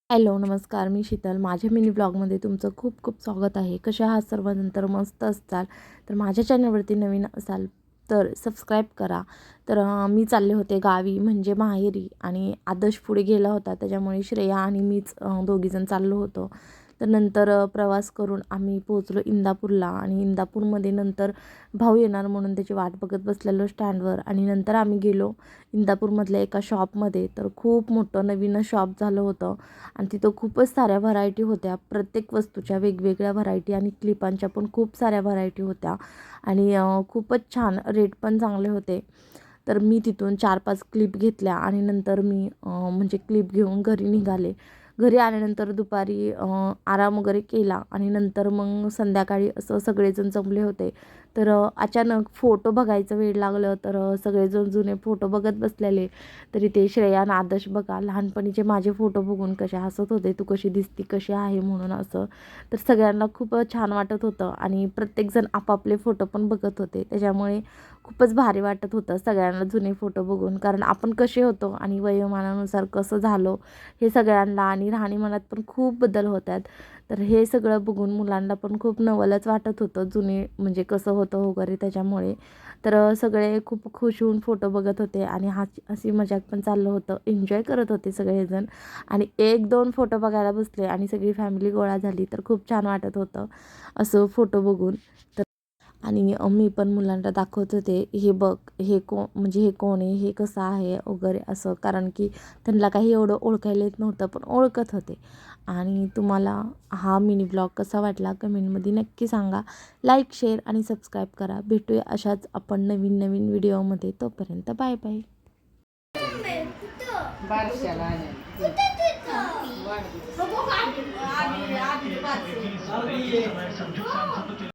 Hello, नमस्कार. मी शीतल. माझ्या mini ब्लॉगमध्ये तुमचं खूप खूप स्वागत आहे. कसे आहात सर्वजण? तर मस्त असाल तर माझ्या चॅनलवरती नवीन असाल तर सबस्क्राईब करा. तर मी चालले होते गावी म्हणजे माहेरी आणि आदर्श पुढे गेला होता. त्याच्यामुळे श्रेया आणि मीच दोघीजण चाललो होतो. तर नंतर प्रवास करून आम्ही पोहोचलो इंदापूरला आणि इंदापूरमध्ये नंतर भाऊ येणार म्हणून त्याची वाट बघत बसलेलो स्टँडवर आणि नंतर आम्ही गेलो इंदापूरमधल्या एका शॉपमध्ये. तर खूप मोठं नवीनच शॉप झालं होतं आणि तिथं खूपच साऱ्या व्हरायटी होत्या. प्रत्येक वस्तूच्या वेगवेगळ्या व्हरायटी आणि क्लिपांच्या पण खूप साऱ्या व्हरायटी होत्या आणि खूपच छान रेट पण चांगले होते. तर मी तिथून 4-5 क्लिप घेतल्या आणि नंतर मी म्हणजे क्लिप घेऊन घरी निघाले. घरी आल्यानंतर दुपारी आराम वगैरे केला आणि नंतर मग संध्याकाळी असं सगळेजण जमले होते. तर अचानक फोटो बघायचं वेड लागलं. तर सगळेजण जुने फोटो बघत बसलेले. तरी ते श्रेया आणि आदर्श बघा लहानपणीचे माझे फोटो बघून कसे हसत होते, "तू कशी दिसती, कशी आहे?" म्हणून असं. तर सगळ्यांना खूप छान वाटत होतं आणि प्रत्येकजण आपापले फोटो पण बघत होते. त्याच्यामुळे खूपच भारी वाटत होतं सगळ्यांना जुने फोटो बघून. कारण आपण कसे होतो आणि वयोमानानुसार कसं झालो हे सगळ्यांना आणि राहणीमानात पण खूप बदल होतात. तर हे सगळं बघून मुलांना पण खूप नवलच वाटत होतं जुने म्हणजे कसं होतं वगैरे त्याच्यामुळे. तर सगळे खूप खुश होऊन फोटो बघत होते आणि हसी मजाक पण चाललं होतं. एन्जॉय करत होते सगळेजण आणि 1-2 फोटो बघायला बसले आणि सगळी फॅमिली गोळा झाली. तर खूप छान वाटत होतं असं फोटो बघून. आणि मी पण मुलांना दाखवत होते, "हे बघ, हे म्हणजे हे कोण आहे, हे कसं आहे?" वगैरे असं. कारण की त्यांना काही एवढं ओळखायला येत नव्हतं, पण ओळखत होते. आणि तुम्हाला हा मिनी ब्लॉग कसा वाटला कमेंटमध्ये नक्की सांगा. लाईक, शेअर आणि सबस्क्राईब करा. भेटूया अशाच आपण नवीन नवीन व्हिडिओमध्ये. तोपर्यंत बाय बाय. बारशाला